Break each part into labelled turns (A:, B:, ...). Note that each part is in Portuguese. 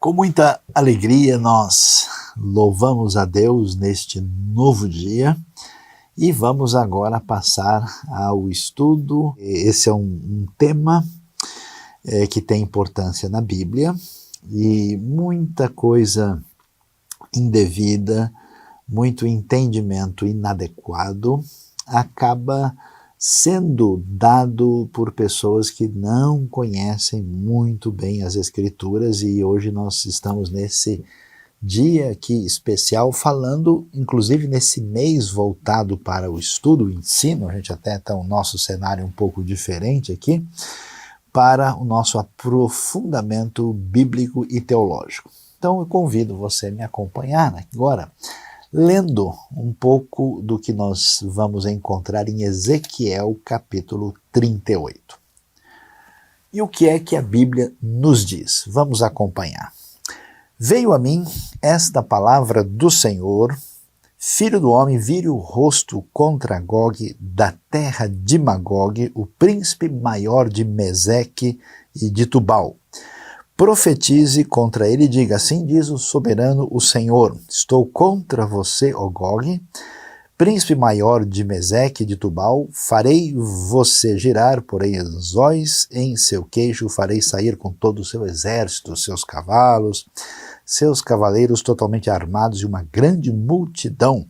A: Com muita alegria nós louvamos a Deus neste novo dia e vamos agora passar ao estudo. Esse é um tema que tem importância na Bíblia e muita coisa indevida, muito entendimento inadequado acaba sendo dado por pessoas que não conhecem muito bem as Escrituras, e hoje nós estamos nesse dia aqui especial falando, inclusive nesse mês voltado para o estudo, o ensino. A gente até está o nosso cenário um pouco diferente aqui, para o nosso aprofundamento bíblico e teológico. Então eu convido você a me acompanhar agora, lendo um pouco do que nós vamos encontrar em Ezequiel capítulo 38. E o que é que a Bíblia nos diz? Vamos acompanhar. Veio a mim esta palavra do Senhor: Filho do homem, vire o rosto contra Gog da terra de Magog, o príncipe maior de Meseque e de Tubal. Profetize contra ele e diga: assim diz o soberano, o Senhor, estou contra você, ó Gog, príncipe maior de Meseque e de Tubal, farei você girar por anzóis em seu queixo, farei sair com todo o seu exército, seus cavalos, seus cavaleiros totalmente armados e uma grande multidão,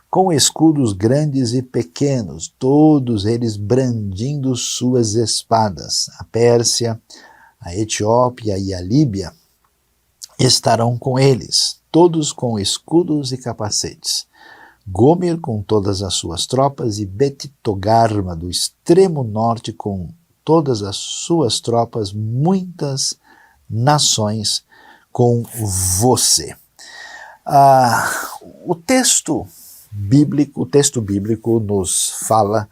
A: com escudos grandes e pequenos, todos eles brandindo suas espadas. A Pérsia, a Etiópia e a Líbia estarão com eles, todos com escudos e capacetes. Gomer com todas as suas tropas e Bet-Togarma do extremo norte com todas as suas tropas, muitas nações com você. O texto bíblico nos fala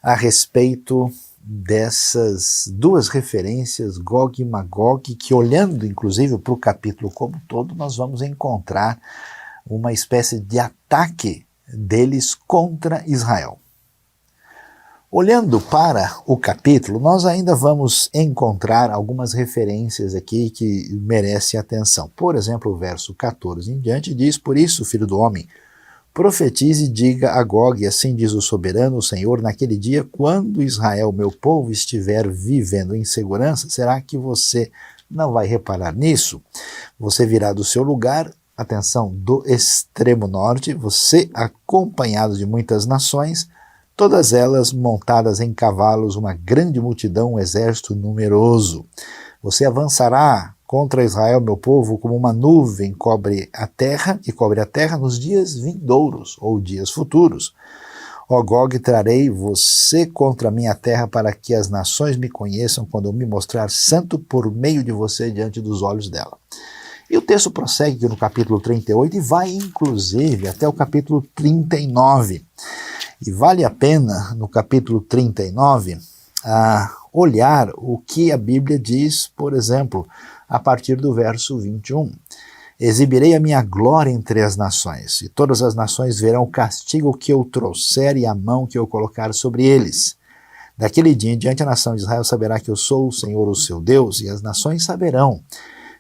A: a respeito dessas duas referências, Gog e Magog, que, olhando inclusive para o capítulo como um todo, nós vamos encontrar uma espécie de ataque deles contra Israel. Olhando para o capítulo, nós ainda vamos encontrar algumas referências aqui que merecem atenção. Por exemplo, o verso 14 em diante diz: por isso, filho do homem, profetize e diga a Gog, assim diz o soberano, o Senhor, naquele dia, quando Israel, meu povo, estiver vivendo em segurança, será que você não vai reparar nisso? Você virá do seu lugar, atenção, do extremo norte, você acompanhado de muitas nações, todas elas montadas em cavalos, uma grande multidão, um exército numeroso. Você avançará contra Israel, meu povo, como uma nuvem cobre a terra nos dias vindouros, ou dias futuros. Ó Gog, trarei você contra a minha terra para que as nações me conheçam quando eu me mostrar santo por meio de você diante dos olhos dela. E o texto prossegue aqui no capítulo 38 e vai inclusive até o capítulo 39. E vale a pena, no capítulo 39, olhar o que a Bíblia diz, por exemplo, a partir do verso 21. Exibirei a minha glória entre as nações, e todas as nações verão o castigo que eu trouxer e a mão que eu colocar sobre eles. Daquele dia em diante a nação de Israel saberá que eu sou o Senhor, o seu Deus, e as nações saberão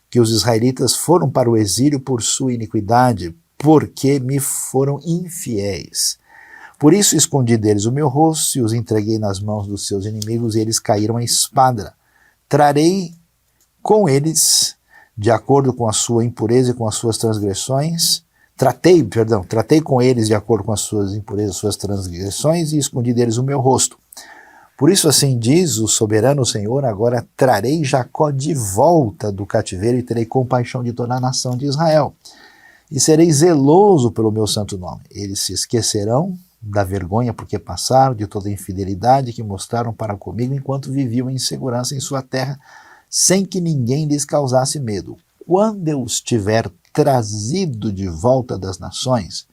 A: que os israelitas foram para o exílio por sua iniquidade, porque me foram infiéis. Por isso escondi deles o meu rosto e os entreguei nas mãos dos seus inimigos, e eles caíram à espada. Trarei de acordo com a sua impureza e com as suas transgressões, tratei com eles de acordo com as suas impurezas e suas transgressões, e escondi deles o meu rosto. Por isso assim diz o soberano Senhor: agora trarei Jacó de volta do cativeiro e terei compaixão de toda a nação de Israel. E serei zeloso pelo meu santo nome. Eles se esquecerão da vergonha porque passaram, de toda a infidelidade que mostraram para comigo enquanto viviam em segurança em sua terra, sem que ninguém lhes causasse medo. Quando eu os tiver trazido de volta das nações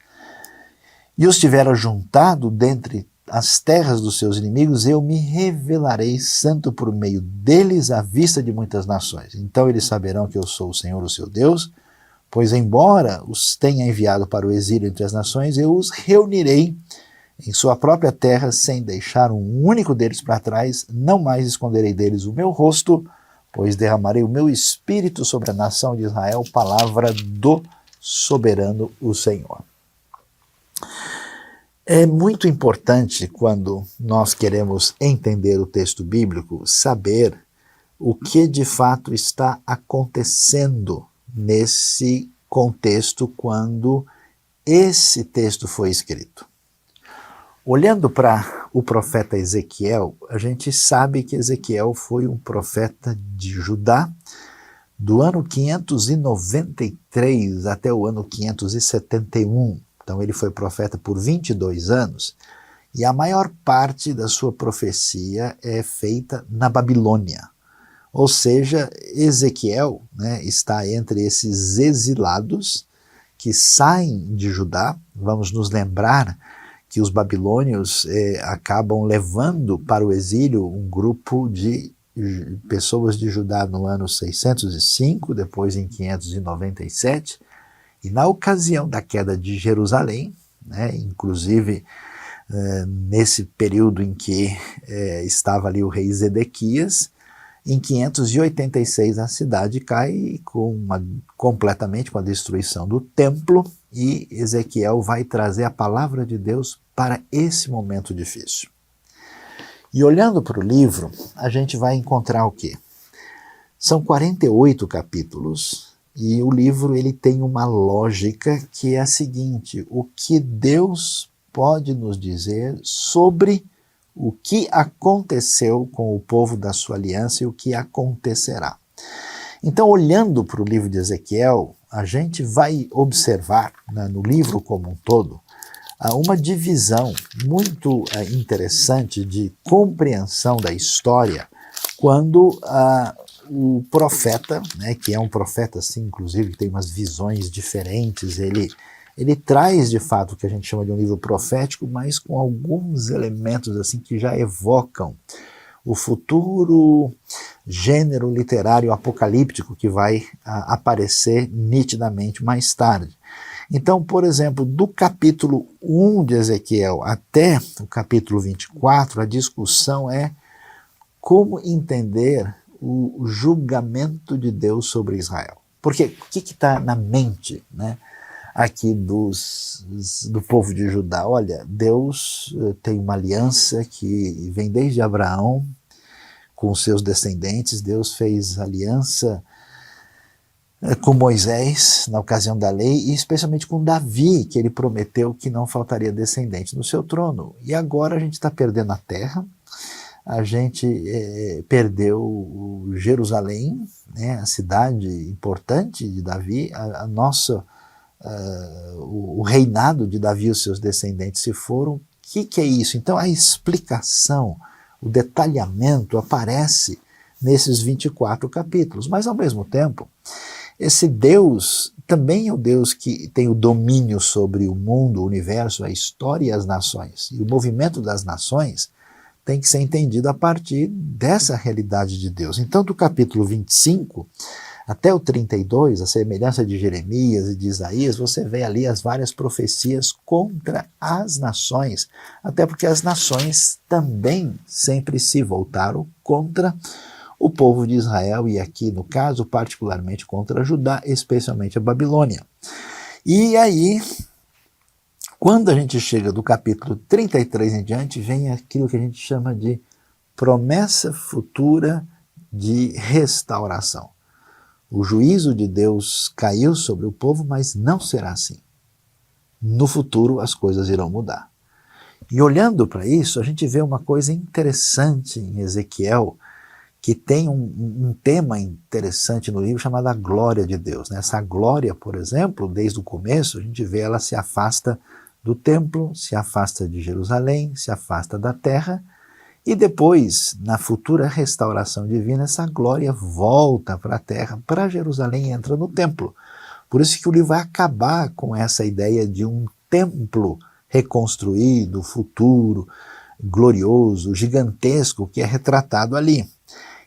A: e os tiver ajuntado dentre as terras dos seus inimigos, eu me revelarei santo por meio deles à vista de muitas nações. Então eles saberão que eu sou o Senhor, o seu Deus, pois embora os tenha enviado para o exílio entre as nações, eu os reunirei em sua própria terra sem deixar um único deles para trás, não mais esconderei deles o meu rosto, pois derramarei o meu espírito sobre a nação de Israel, palavra do soberano, o Senhor. É muito importante, quando nós queremos entender o texto bíblico, saber o que de fato está acontecendo nesse contexto quando esse texto foi escrito. Olhando para o profeta Ezequiel, a gente sabe que Ezequiel foi um profeta de Judá do ano 593 até o ano 571. Então ele foi profeta por 22 anos, e a maior parte da sua profecia é feita na Babilônia. Ou seja, Ezequiel, né, está entre esses exilados que saem de Judá. Vamos nos lembrar que os babilônios acabam levando para o exílio um grupo de pessoas de Judá no ano 605, depois em 597, e na ocasião da queda de Jerusalém, né, inclusive nesse período em que estava ali o rei Zedequias, em 586 a cidade cai completamente com a destruição do templo, e Ezequiel vai trazer a palavra de Deus para esse momento difícil. E olhando para o livro, a gente vai encontrar o quê? São 48 capítulos, e o livro ele tem uma lógica que é a seguinte: o que Deus pode nos dizer sobre o que aconteceu com o povo da sua aliança e o que acontecerá. Então, olhando para o livro de Ezequiel, a gente vai observar, né, no livro como um todo, uma divisão muito interessante de compreensão da história, quando o profeta, né, que é um profeta assim, inclusive, que tem umas visões diferentes, ele traz de fato o que a gente chama de um livro profético, mas com alguns elementos assim que já evocam o futuro gênero literário apocalíptico que vai aparecer nitidamente mais tarde. Então, por exemplo, do capítulo 1 de Ezequiel até o capítulo 24, a discussão é como entender o julgamento de Deus sobre Israel. Porque o que está na mente, né, aqui do povo de Judá? Olha, Deus tem uma aliança que vem desde Abraão com os seus descendentes. Deus fez aliança com Moisés na ocasião da lei, e especialmente com Davi, que ele prometeu que não faltaria descendente no seu trono. E agora a gente está perdendo a terra, a gente perdeu Jerusalém, né, a cidade importante de Davi, o reinado de Davi e os seus descendentes se foram. O que é isso? Então a explicação, o detalhamento aparece nesses 24 capítulos, mas ao mesmo tempo, esse Deus também é o Deus que tem o domínio sobre o mundo, o universo, a história e as nações. E o movimento das nações tem que ser entendido a partir dessa realidade de Deus. Então, do capítulo 25 até o 32, a semelhança de Jeremias e de Isaías, você vê ali as várias profecias contra as nações, até porque as nações também sempre se voltaram contra o povo de Israel, e aqui no caso particularmente contra Judá, especialmente a Babilônia. E aí, quando a gente chega do capítulo 33 em diante, vem aquilo que a gente chama de promessa futura de restauração. O juízo de Deus caiu sobre o povo, mas não será assim. No futuro as coisas irão mudar. E olhando para isso, a gente vê uma coisa interessante em Ezequiel, que tem um tema interessante no livro chamado a glória de Deus. Essa glória, por exemplo, desde o começo, a gente vê ela se afasta do templo, se afasta de Jerusalém, se afasta da terra, e depois, na futura restauração divina, essa glória volta para a terra, para Jerusalém, e entra no templo. Por isso que o livro vai acabar com essa ideia de um templo reconstruído, futuro, glorioso, gigantesco, que é retratado ali.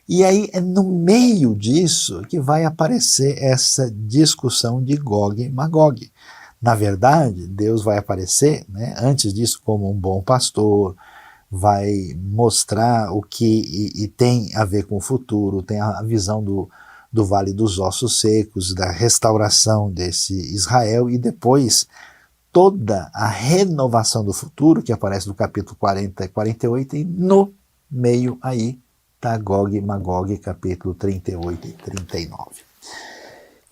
A: E aí é no meio disso que vai aparecer essa discussão de Gog e Magog. Na verdade, Deus vai aparecer, né, antes disso, como um bom pastor, vai mostrar o que e tem a ver com o futuro, tem a visão do Vale dos Ossos Secos, da restauração desse Israel, e depois toda a renovação do futuro, que aparece no capítulo 40 e 48, e no meio aí está Gog e Magog, capítulo 38 e 39.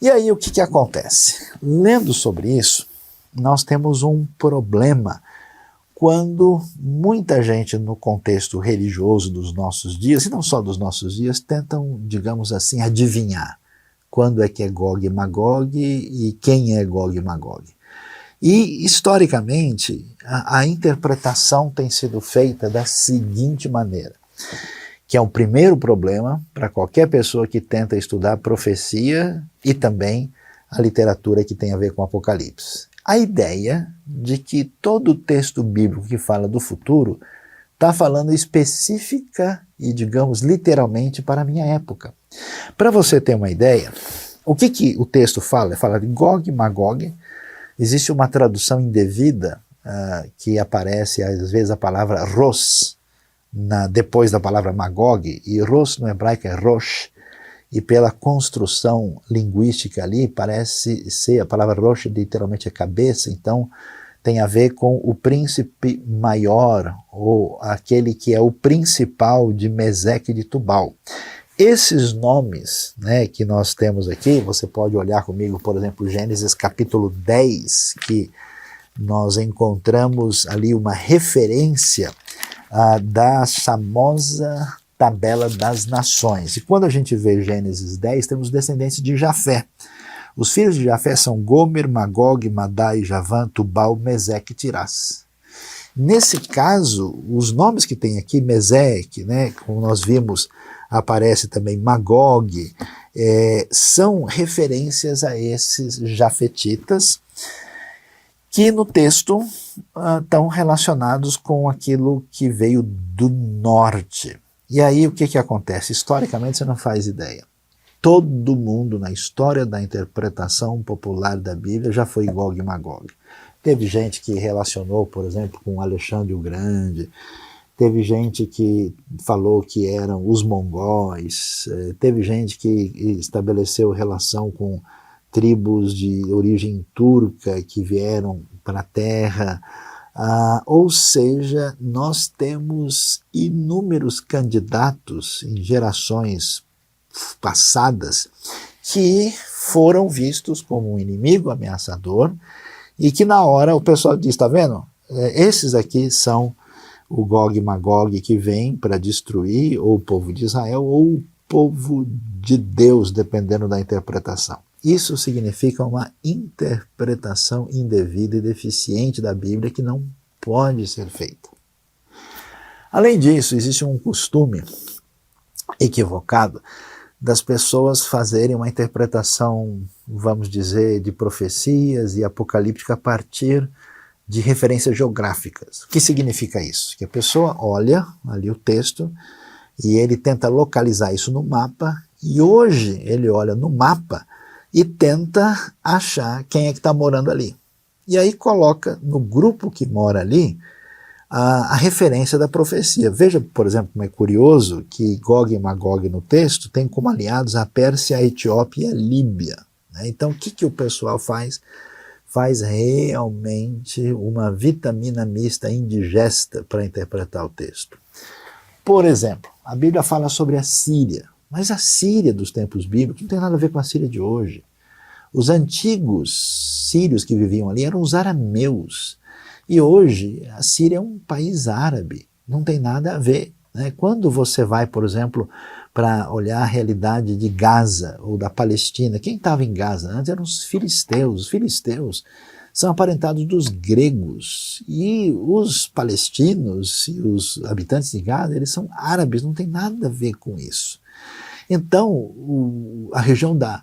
A: E aí o que acontece? Lendo sobre isso, nós temos um problema quando muita gente no contexto religioso dos nossos dias, e não só dos nossos dias, tentam, digamos assim, adivinhar quando é que é Gog e Magog e quem é Gog e Magog. E, historicamente, a interpretação tem sido feita da seguinte maneira, que é um primeiro problema para qualquer pessoa que tenta estudar profecia e também a literatura que tem a ver com Apocalipse. A ideia de que todo texto bíblico que fala do futuro está falando específica e, digamos, literalmente para a minha época. Para você ter uma ideia, o que o texto fala? Fala de Gog e Magog. Existe uma tradução indevida que aparece, às vezes, a palavra Ros, depois da palavra Magog, e Ros no hebraico é Rosh, e pela construção linguística ali, parece ser, a palavra Rosh literalmente é cabeça, então tem a ver com o príncipe maior, ou aquele que é o principal de Meseque e de Tubal. Esses nomes, né, que nós temos aqui, você pode olhar comigo, por exemplo, Gênesis capítulo 10, que nós encontramos ali uma referência da famosa tabela das nações. E quando a gente vê Gênesis 10, temos descendentes de Jafé. Os filhos de Jafé são Gomer, Magog, Madai, Javã, Tubal, Meseque e Tirás. Nesse caso, os nomes que tem aqui, Meseque, né, como nós vimos, aparece também Magog, são referências a esses jafetitas, que no texto estão relacionados com aquilo que veio do norte. E aí o que acontece? Historicamente você não faz ideia. Todo mundo na história da interpretação popular da Bíblia já foi Gog e Magog. Teve gente que relacionou, por exemplo, com Alexandre o Grande, teve gente que falou que eram os mongóis, teve gente que estabeleceu relação com tribos de origem turca que vieram para a terra, ou seja, nós temos inúmeros candidatos em gerações passadas que foram vistos como um inimigo ameaçador e que na hora o pessoal diz, está vendo? Esses aqui são o Gog e Magog que vem para destruir ou o povo de Israel ou o povo de Deus, dependendo da interpretação. Isso significa uma interpretação indevida e deficiente da Bíblia que não pode ser feita. Além disso, existe um costume equivocado das pessoas fazerem uma interpretação, vamos dizer, de profecias e apocalíptica a partir de referências geográficas. O que significa isso? Que a pessoa olha ali o texto e ele tenta localizar isso no mapa, e hoje ele olha no mapa e tenta achar quem é que está morando ali. E aí coloca no grupo que mora ali a referência da profecia. Veja, por exemplo, como é curioso que Gog e Magog no texto tem como aliados a Pérsia, a Etiópia e a Líbia. Né? Então o que o pessoal faz? Faz realmente uma vitamina mista indigesta para interpretar o texto. Por exemplo, a Bíblia fala sobre a Síria, mas a Síria dos tempos bíblicos não tem nada a ver com a Síria de hoje. Os antigos sírios que viviam ali eram os arameus. E hoje a Síria é um país árabe, não tem nada a ver. Né? Quando você vai, por exemplo, para olhar a realidade de Gaza ou da Palestina, quem estava em Gaza antes eram os filisteus. Os filisteus são aparentados dos gregos. E os palestinos e os habitantes de Gaza, eles são árabes, não tem nada a ver com isso. Então, a região da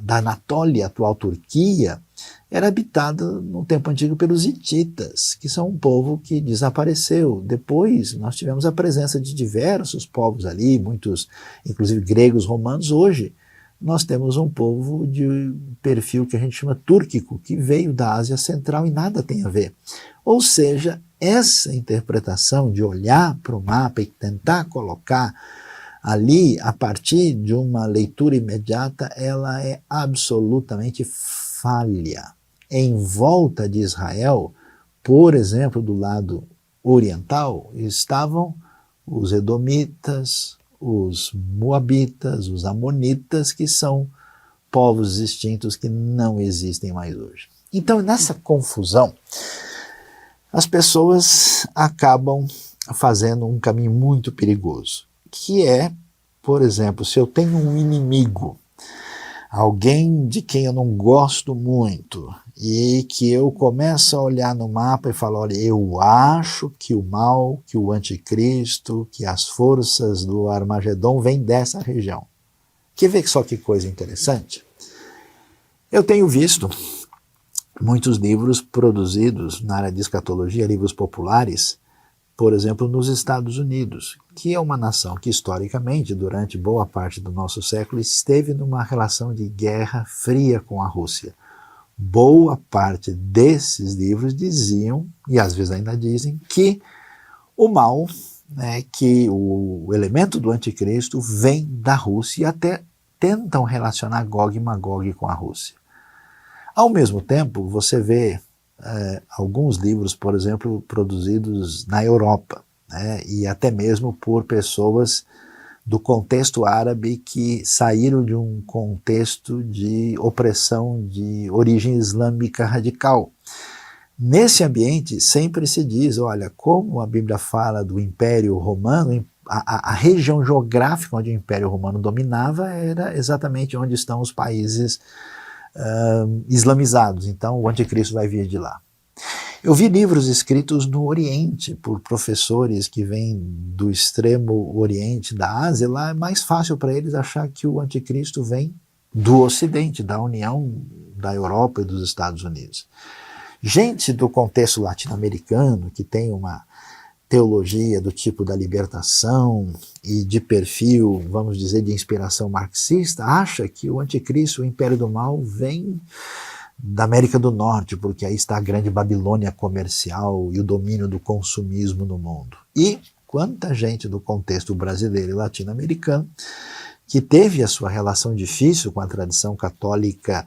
A: Anatólia, atual Turquia, era habitada no tempo antigo pelos hititas, que são um povo que desapareceu. Depois nós tivemos a presença de diversos povos ali, muitos, inclusive gregos, romanos. Hoje nós temos um povo de perfil que a gente chama túrquico, que veio da Ásia Central e nada tem a ver. Ou seja, essa interpretação de olhar para o mapa e tentar colocar ali, a partir de uma leitura imediata, ela é absolutamente falha. Em volta de Israel, por exemplo, do lado oriental, estavam os edomitas, os moabitas, os amonitas, que são povos extintos que não existem mais hoje. Então, nessa confusão, as pessoas acabam fazendo um caminho muito perigoso, que é, por exemplo, se eu tenho um inimigo, alguém de quem eu não gosto muito, e que eu começo a olhar no mapa e falo, olha, eu acho que o mal, que o anticristo, que as forças do Armagedon vêm dessa região. Quer ver só que coisa interessante? Eu tenho visto muitos livros produzidos na área de escatologia, livros populares, por exemplo, nos Estados Unidos, que é uma nação que historicamente, durante boa parte do nosso século, esteve numa relação de guerra fria com a Rússia. Boa parte desses livros diziam, e às vezes ainda dizem, que o mal, que o elemento do anticristo vem da Rússia, e até tentam relacionar Gog e Magog com a Rússia. Ao mesmo tempo, você vê alguns livros, por exemplo, produzidos na Europa, e até mesmo por pessoas do contexto árabe que saíram de um contexto de opressão de origem islâmica radical. Nesse ambiente sempre se diz, olha, como a Bíblia fala do Império Romano, a região geográfica onde o Império Romano dominava era exatamente onde estão os países islamizados, então o anticristo vai vir de lá. Eu vi livros escritos no Oriente por professores que vêm do extremo Oriente, da Ásia. Lá é mais fácil para eles achar que o anticristo vem do Ocidente, da União da Europa e dos Estados Unidos. Gente do contexto latino-americano, que tem uma teologia do tipo da libertação e de perfil, vamos dizer, de inspiração marxista, acha que o anticristo, o império do mal, vem da América do Norte, porque aí está a grande Babilônia comercial e o domínio do consumismo no mundo. E quanta gente do contexto brasileiro e latino-americano que teve a sua relação difícil com a tradição católica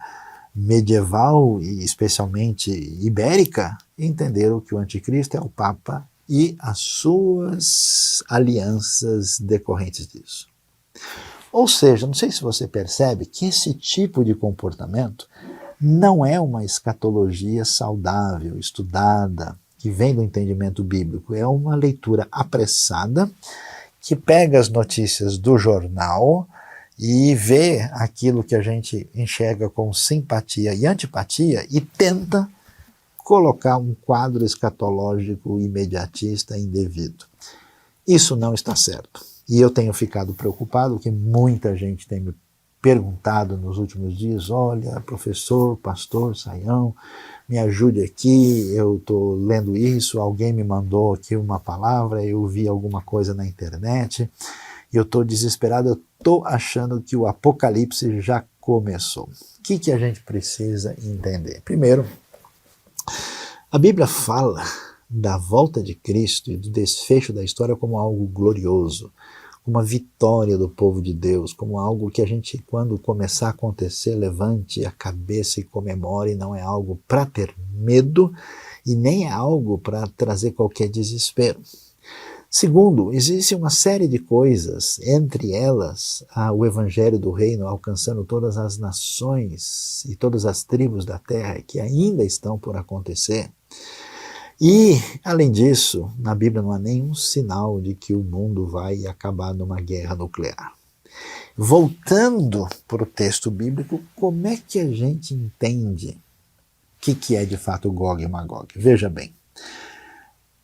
A: medieval e especialmente ibérica, entenderam que o anticristo é o Papa e as suas alianças decorrentes disso. Ou seja, não sei se você percebe que esse tipo de comportamento não é uma escatologia saudável, estudada, que vem do entendimento bíblico. É uma leitura apressada, que pega as notícias do jornal e vê aquilo que a gente enxerga com simpatia e antipatia e tenta colocar um quadro escatológico imediatista indevido. Isso não está certo. E eu tenho ficado preocupado, que muita gente tem me perguntado nos últimos dias, olha, professor, pastor, Saião, me ajude aqui, eu estou lendo isso, alguém me mandou aqui uma palavra, eu vi alguma coisa na internet, eu estou desesperado, eu estou achando que o apocalipse já começou. O que a gente precisa entender? Primeiro, a Bíblia fala da volta de Cristo e do desfecho da história como algo glorioso, uma vitória do povo de Deus, como algo que a gente, quando começar a acontecer, levante a cabeça e comemore, não é algo para ter medo e nem é algo para trazer qualquer desespero. Segundo, existe uma série de coisas, entre elas o Evangelho do Reino alcançando todas as nações e todas as tribos da terra que ainda estão por acontecer. E, além disso, na Bíblia não há nenhum sinal de que o mundo vai acabar numa guerra nuclear. Voltando para o texto bíblico, como é que a gente entende o que é de fato Gog e Magog? Veja bem,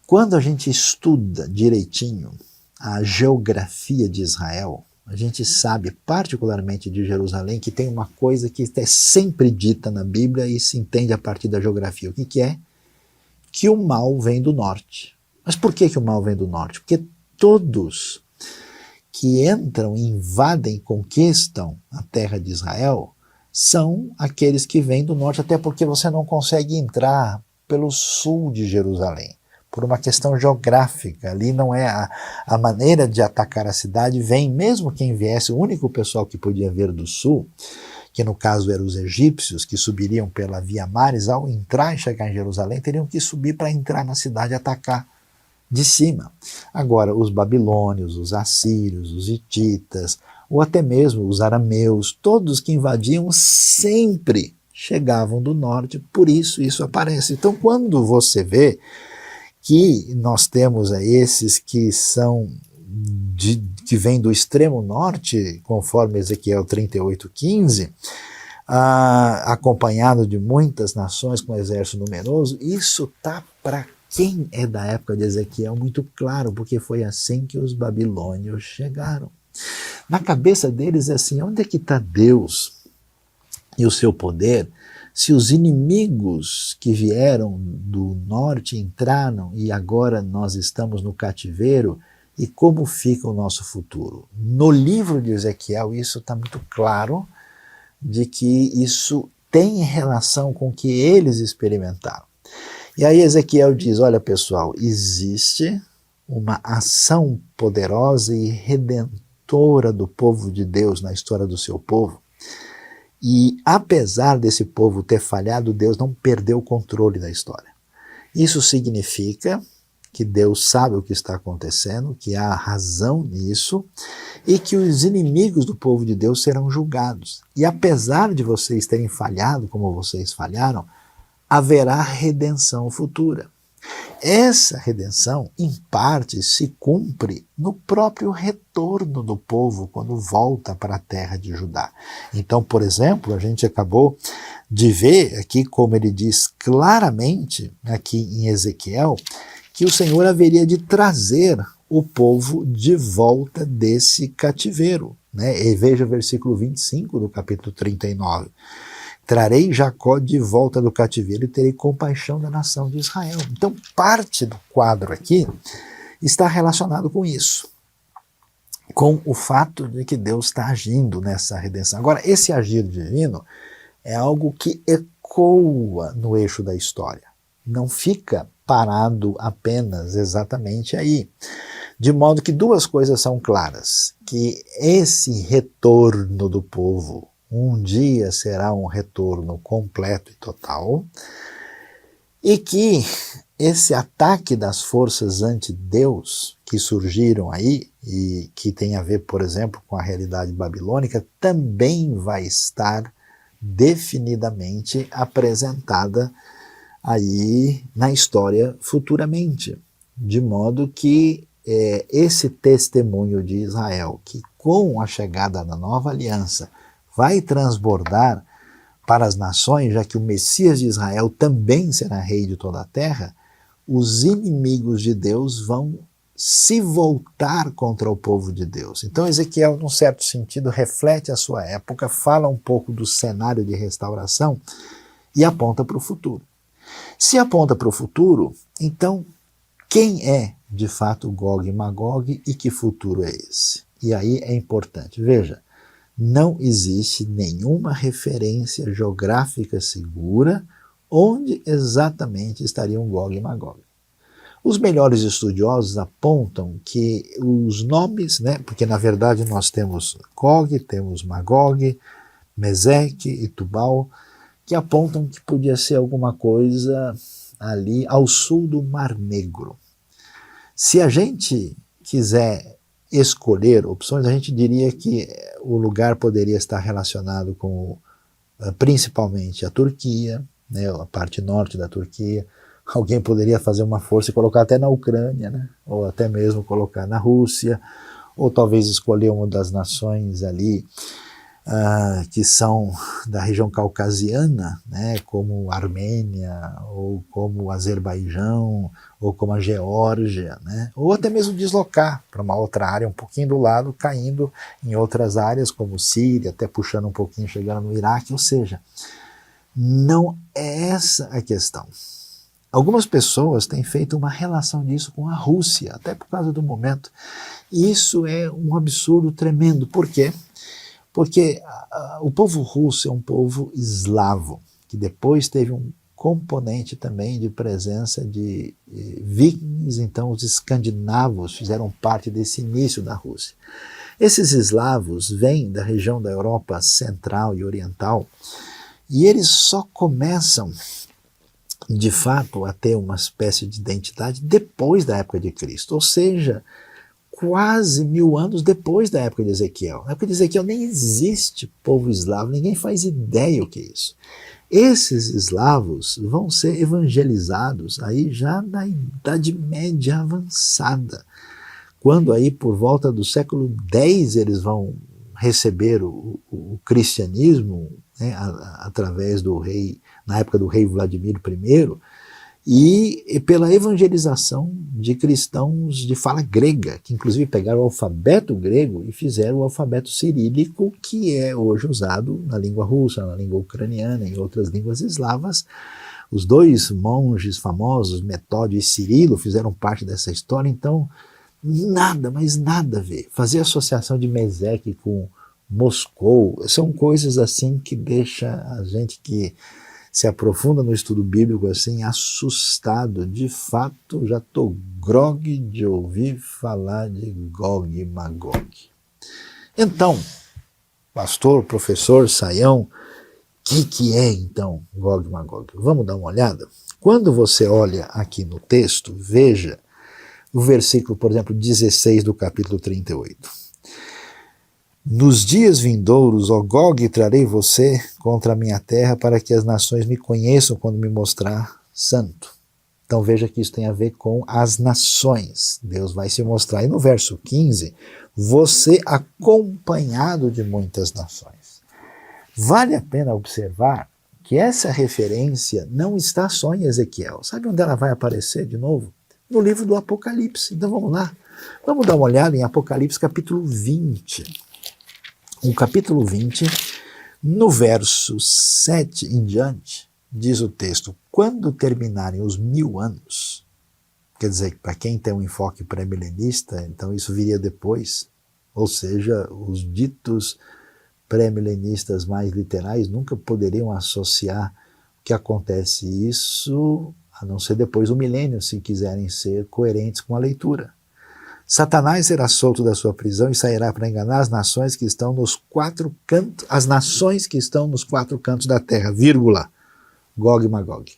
A: quando a gente estuda direitinho a geografia de Israel, a gente sabe, particularmente de Jerusalém, que tem uma coisa que é sempre dita na Bíblia e se entende a partir da geografia. O que é? Que o mal vem do norte. Mas por que o mal vem do norte? Porque todos que entram, invadem, conquistam a terra de Israel são aqueles que vêm do norte, até porque você não consegue entrar pelo sul de Jerusalém. por uma questão geográfica. Ali não é a maneira de atacar a cidade, vem mesmo quem viesse, o único pessoal que podia vir do sul, que no caso eram os egípcios, que subiriam pela Via Maris, ao entrar e chegar em Jerusalém, teriam que subir para entrar na cidade e atacar de cima. Agora, os babilônios, os assírios, os hititas, ou até mesmo os arameus, todos que invadiam sempre chegavam do norte, por isso aparece. Então, quando você vê que nós temos esses que são que vêm do extremo norte, conforme Ezequiel 38:15, acompanhado de muitas nações com um exército numeroso, isso está para quem é da época de Ezequiel muito claro, porque foi assim que os babilônios chegaram. Na cabeça deles é assim, onde é que está Deus e o seu poder, se os inimigos que vieram do norte entraram e agora nós estamos no cativeiro, e como fica o nosso futuro? No livro de Ezequiel isso está muito claro, de que isso tem relação com o que eles experimentaram. E aí Ezequiel diz, olha pessoal, existe uma ação poderosa e redentora do povo de Deus na história do seu povo, e apesar desse povo ter falhado, Deus não perdeu o controle da história. Isso significa que Deus sabe o que está acontecendo, que há razão nisso, e que os inimigos do povo de Deus serão julgados. E apesar de vocês terem falhado como vocês falharam, haverá redenção futura. Essa redenção, em parte, se cumpre no próprio retorno do povo quando volta para a terra de Judá. Então, por exemplo, a gente acabou de ver aqui, como ele diz claramente aqui em Ezequiel, que o Senhor haveria de trazer o povo de volta desse cativeiro, né? E veja o versículo 25 do capítulo 39. Trarei Jacó de volta do cativeiro e terei compaixão da nação de Israel. Então, parte do quadro aqui está relacionado com isso, com o fato de que Deus está agindo nessa redenção. Agora, esse agir divino é algo que ecoa no eixo da história, não fica parado apenas exatamente aí. De modo que duas coisas são claras, que esse retorno do povo um dia será um retorno completo e total, e que esse ataque das forças anti-Deus que surgiram aí, e que tem a ver, por exemplo, com a realidade babilônica, também vai estar definidamente apresentada aí na história futuramente, de modo que esse testemunho de Israel, que com a chegada da nova aliança vai transbordar para as nações, já que o Messias de Israel também será rei de toda a terra, os inimigos de Deus vão se voltar contra o povo de Deus. Então Ezequiel, num certo sentido, reflete a sua época, fala um pouco do cenário de restauração e aponta para o futuro. Se aponta para o futuro, então quem é de fato Gog e Magog e que futuro é esse? E aí é importante, veja, não existe nenhuma referência geográfica segura onde exatamente estariam Gog e Magog. Os melhores estudiosos apontam que os nomes, porque na verdade nós temos Gog, temos Magog, Meseque e Tubal, que apontam que podia ser alguma coisa ali ao sul do Mar Negro. Se a gente quiser escolher opções, a gente diria que o lugar poderia estar relacionado com principalmente a Turquia, a parte norte da Turquia. Alguém poderia fazer uma força e colocar até na Ucrânia, ou até mesmo colocar na Rússia, ou talvez escolher uma das nações ali que são da região caucasiana, como a Armênia, ou como o Azerbaijão, ou como a Geórgia, ou até mesmo deslocar para uma outra área, um pouquinho do lado, caindo em outras áreas, como Síria, até puxando um pouquinho, chegando no Iraque, ou seja, não é essa a questão. Algumas pessoas têm feito uma relação disso com a Rússia, até por causa do momento. Isso é um absurdo tremendo. Por quê? Porque o povo russo é um povo eslavo, que depois teve um componente também de presença de vikings, então os escandinavos fizeram parte desse início da Rússia. Esses eslavos vêm da região da Europa Central e Oriental, e eles só começam, de fato, a ter uma espécie de identidade depois da época de Cristo, ou seja, quase 1000 anos depois da época de Ezequiel. Na época de Ezequiel nem existe povo eslavo, ninguém faz ideia o que é isso. Esses eslavos vão ser evangelizados aí já na Idade Média avançada, quando aí por volta do século X eles vão receber o cristianismo, né, através do rei, na época do rei Vladimir I, e pela evangelização de cristãos de fala grega, que inclusive pegaram o alfabeto grego e fizeram o alfabeto cirílico, que é hoje usado na língua russa, na língua ucraniana e em outras línguas eslavas. Os dois monges famosos, Metódio e Cirilo, fizeram parte dessa história, então nada, mas nada a ver. Fazer associação de Mesec com Moscou, são coisas assim que deixa a gente que se aprofunda no estudo bíblico assim, assustado. De fato, já estou grogue de ouvir falar de Gog e Magog. Então, pastor, professor, Saião, o que é então Gog e Magog? Vamos dar uma olhada? Quando você olha aqui no texto, veja o versículo, por exemplo, 16 do capítulo 38. Nos dias vindouros, ó Gog, trarei você contra a minha terra para que as nações me conheçam quando me mostrar santo. Então veja que isso tem a ver com as nações. Deus vai se mostrar. E no verso 15, você acompanhado de muitas nações. Vale a pena observar que essa referência não está só em Ezequiel. Sabe onde ela vai aparecer de novo? No livro do Apocalipse. Então vamos lá. Vamos dar uma olhada em Apocalipse capítulo 20. O capítulo 20, no verso 7 em diante, diz o texto: quando terminarem os 1000 anos, quer dizer, para quem tem um enfoque pré-milenista, então isso viria depois, ou seja, os ditos pré-milenistas mais literais nunca poderiam associar o que acontece isso, a não ser depois do milênio, se quiserem ser coerentes com a leitura. Satanás será solto da sua prisão e sairá para enganar as nações que estão nos 4 cantos, as nações que estão nos 4 cantos da terra, vírgula, Gog e Magog,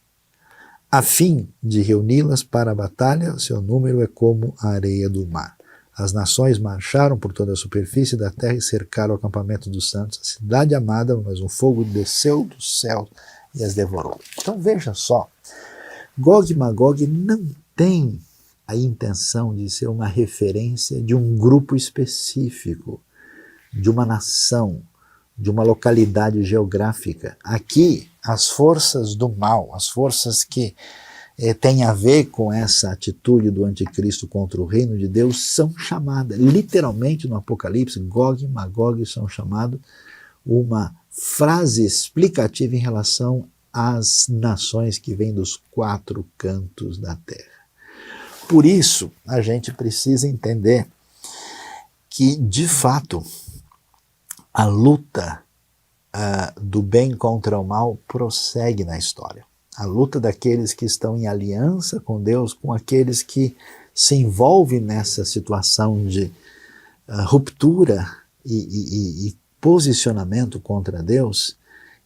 A: a fim de reuni-las para a batalha. O seu número é como a areia do mar. As nações marcharam por toda a superfície da terra e cercaram o acampamento dos santos, a cidade amada, mas um fogo desceu do céu e as devorou. Então veja só, Gog e Magog não tem a intenção de ser uma referência de um grupo específico, de uma nação, de uma localidade geográfica. Aqui, as forças do mal, as forças que têm a ver com essa atitude do anticristo contra o reino de Deus, são chamadas, literalmente no Apocalipse, Gog e Magog são chamados uma frase explicativa em relação às nações que vêm dos 4 cantos da terra. Por isso, a gente precisa entender que, de fato, a luta do bem contra o mal prossegue na história. A luta daqueles que estão em aliança com Deus, com aqueles que se envolvem nessa situação de ruptura e posicionamento contra Deus,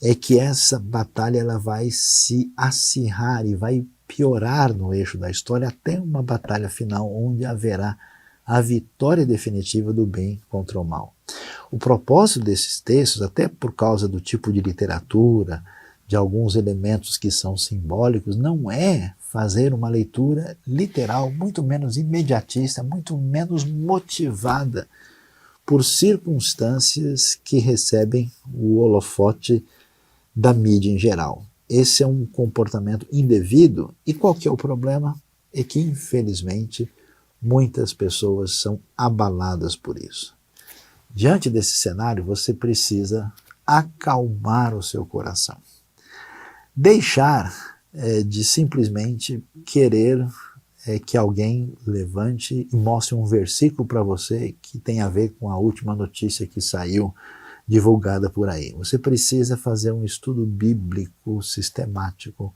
A: é que essa batalha ela vai se acirrar e vai piorar no eixo da história até uma batalha final onde haverá a vitória definitiva do bem contra o mal. O propósito desses textos, até por causa do tipo de literatura, de alguns elementos que são simbólicos, não é fazer uma leitura literal, muito menos imediatista, muito menos motivada por circunstâncias que recebem o holofote da mídia em geral. Esse é um comportamento indevido, e qual que é o problema? É que, infelizmente, muitas pessoas são abaladas por isso. Diante desse cenário, você precisa acalmar o seu coração. Deixar de simplesmente querer que alguém levante e mostre um versículo para você que tem a ver com a última notícia que saiu divulgada por aí. Você precisa fazer um estudo bíblico sistemático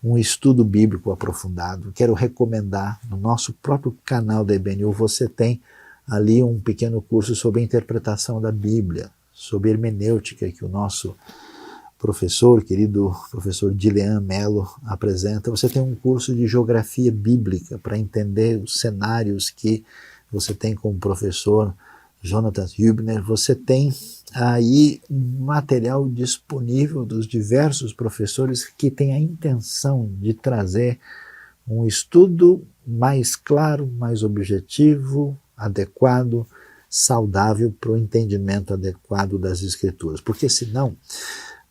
A: um estudo bíblico aprofundado, quero recomendar no nosso próprio canal da IBNU, você tem ali um pequeno curso sobre a interpretação da Bíblia, sobre hermenêutica, que o nosso professor, querido professor Dilean Mello, apresenta. Você tem um curso de geografia bíblica para entender os cenários que você tem com o professor Jonathan Hübner. Você tem aí material disponível dos diversos professores que têm a intenção de trazer um estudo mais claro, mais objetivo, adequado, saudável para o entendimento adequado das Escrituras. Porque senão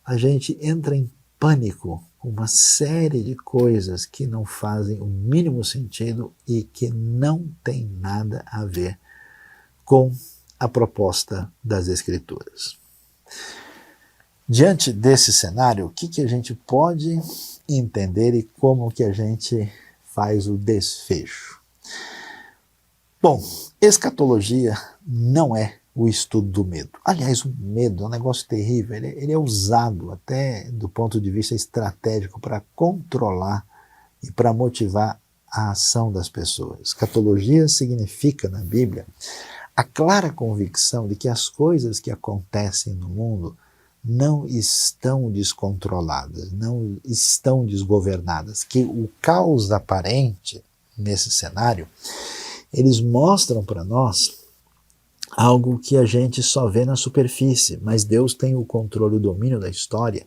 A: a gente entra em pânico com uma série de coisas que não fazem o mínimo sentido e que não tem nada a ver com a proposta das Escrituras. Diante desse cenário, o que a gente pode entender e como que a gente faz o desfecho? Bom, escatologia não é o estudo do medo. Aliás, o medo é um negócio terrível, ele é usado até do ponto de vista estratégico para controlar e para motivar a ação das pessoas. Escatologia significa, na Bíblia, a clara convicção de que as coisas que acontecem no mundo não estão descontroladas, não estão desgovernadas, que o caos aparente nesse cenário, eles mostram para nós algo que a gente só vê na superfície, mas Deus tem o controle, o domínio da história,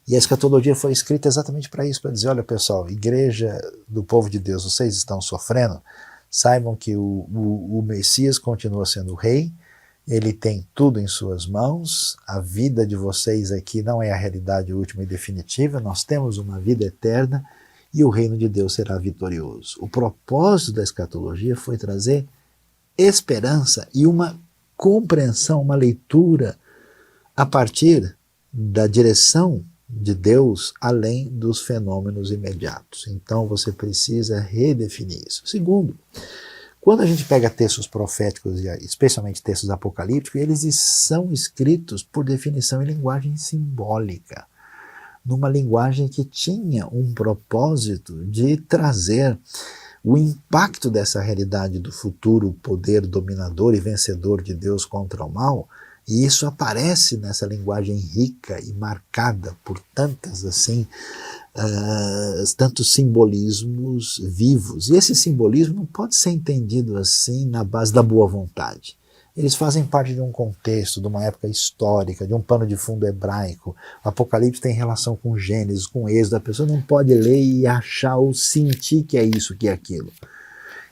A: e a escatologia foi escrita exatamente para isso, para dizer, olha pessoal, igreja do povo de Deus, vocês estão sofrendo, saibam que o Messias continua sendo o rei, ele tem tudo em suas mãos, a vida de vocês aqui não é a realidade última e definitiva, nós temos uma vida eterna e o reino de Deus será vitorioso. O propósito da escatologia foi trazer esperança e uma compreensão, uma leitura a partir da direção de Deus além dos fenômenos imediatos. Então você precisa redefinir isso. Segundo, quando a gente pega textos proféticos, e especialmente textos apocalípticos, eles são escritos por definição em linguagem simbólica, numa linguagem que tinha um propósito de trazer o impacto dessa realidade do futuro poder dominador e vencedor de Deus contra o mal, e isso aparece nessa linguagem rica e marcada por tantas assim, tantos simbolismos vivos. E esse simbolismo não pode ser entendido assim na base da boa vontade. Eles fazem parte de um contexto, de uma época histórica, de um pano de fundo hebraico. O Apocalipse tem relação com Gênesis, com Êxodo. A pessoa não pode ler e achar ou sentir que é isso, que é aquilo.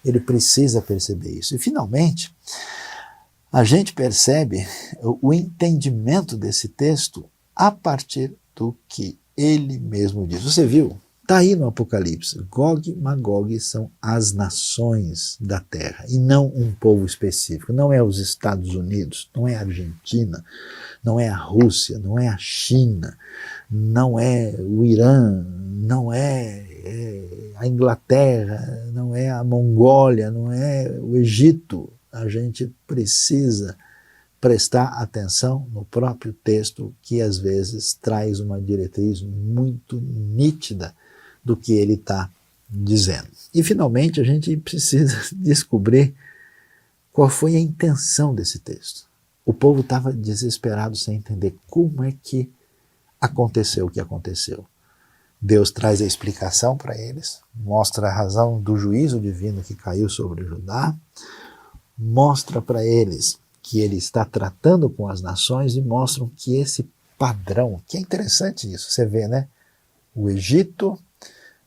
A: Ele precisa perceber isso. E, finalmente, a gente percebe o entendimento desse texto a partir do que ele mesmo diz. Você viu? Está aí no Apocalipse. Gog e Magog são as nações da terra e não um povo específico. Não é os Estados Unidos, não é a Argentina, não é a Rússia, não é a China, não é o Irã, não é a Inglaterra, não é a Mongólia, não é o Egito. A gente precisa prestar atenção no próprio texto, que às vezes traz uma diretriz muito nítida do que ele está dizendo. E finalmente a gente precisa descobrir qual foi a intenção desse texto. O povo estava desesperado sem entender como é que aconteceu o que aconteceu. Deus traz a explicação para eles, mostra a razão do juízo divino que caiu sobre Judá, mostra para eles que ele está tratando com as nações e mostram que esse padrão, que é interessante isso, você vê, né? O Egito,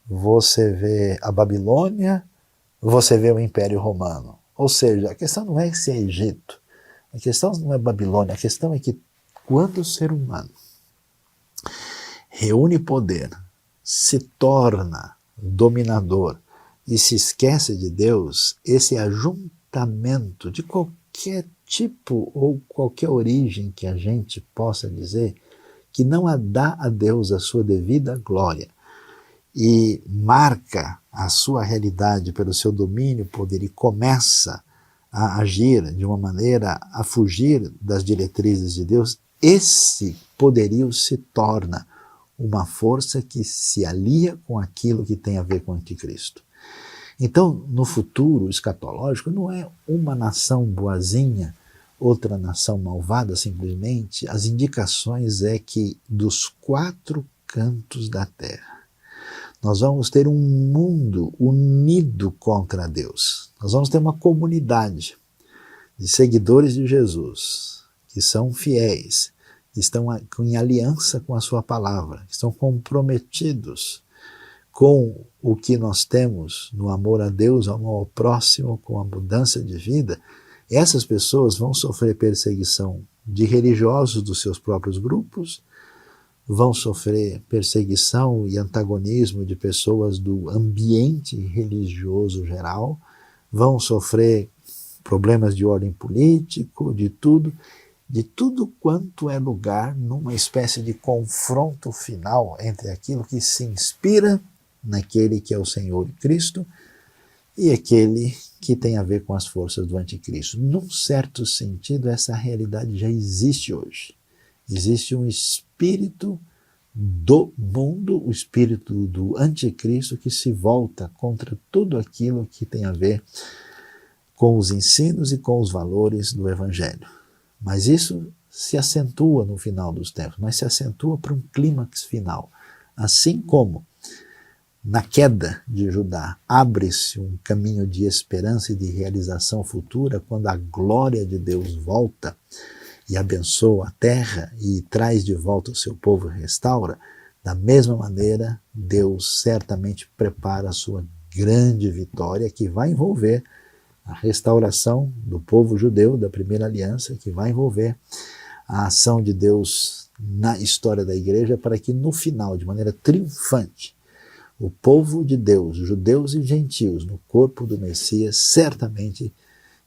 A: você vê a Babilônia, você vê o Império Romano. Ou seja, a questão não é se é Egito, a questão não é Babilônia, a questão é que quando o ser humano reúne poder, se torna dominador e se esquece de Deus, esse ajuntamento de qualquer tipo ou qualquer origem que a gente possa dizer, que não dá a Deus a sua devida glória e marca a sua realidade pelo seu domínio, poder, e começa a agir de uma maneira a fugir das diretrizes de Deus, esse poderio se torna uma força que se alia com aquilo que tem a ver com o anticristo. Então, no futuro escatológico, não é uma nação boazinha, outra nação malvada simplesmente. As indicações é que dos 4 cantos da terra, nós vamos ter um mundo unido contra Deus. Nós vamos ter uma comunidade de seguidores de Jesus, que são fiéis, que estão em aliança com a sua palavra, que estão comprometidos com o que nós temos no amor a Deus, ao próximo, com a mudança de vida. Essas pessoas vão sofrer perseguição de religiosos dos seus próprios grupos, vão sofrer perseguição e antagonismo de pessoas do ambiente religioso geral, vão sofrer problemas de ordem político, de tudo quanto é lugar numa espécie de confronto final entre aquilo que se inspira naquele que é o Senhor Cristo e aquele que tem a ver com as forças do anticristo. Num certo sentido, essa realidade já existe hoje. Existe um espírito do mundo, o espírito do anticristo, que se volta contra tudo aquilo que tem a ver com os ensinos e com os valores do Evangelho. Mas isso se acentua no final dos tempos, mas se acentua para um clímax final. Assim como na queda de Judá abre-se um caminho de esperança e de realização futura, quando a glória de Deus volta e abençoa a terra e traz de volta o seu povo e restaura, da mesma maneira Deus certamente prepara a sua grande vitória, que vai envolver a restauração do povo judeu da primeira aliança, que vai envolver a ação de Deus na história da igreja, para que no final, de maneira triunfante, o povo de Deus, judeus e gentios, no corpo do Messias, certamente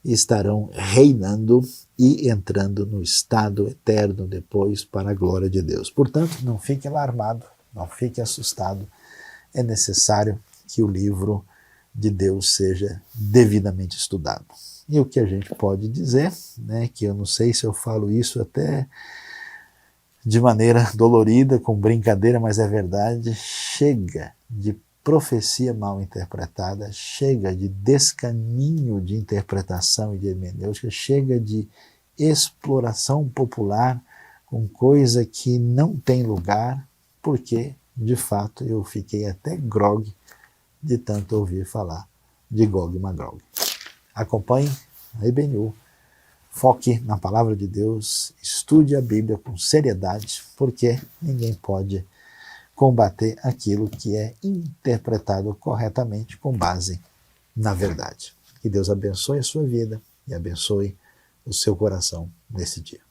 A: estarão reinando e entrando no estado eterno depois para a glória de Deus. Portanto, não fique alarmado, não fique assustado. É necessário que o livro de Deus seja devidamente estudado. E o que a gente pode dizer, né, que eu não sei se eu falo isso até de maneira dolorida, com brincadeira, mas é verdade, chega de profecia mal interpretada, chega de descaminho de interpretação e de hermenêutica, chega de exploração popular com coisa que não tem lugar, porque, de fato, eu fiquei até grogue de tanto ouvir falar de Gog e Magog. Acompanhe a IBNU, foque na palavra de Deus, estude a Bíblia com seriedade, porque ninguém pode combater aquilo que é interpretado corretamente com base na verdade. Que Deus abençoe a sua vida e abençoe o seu coração nesse dia.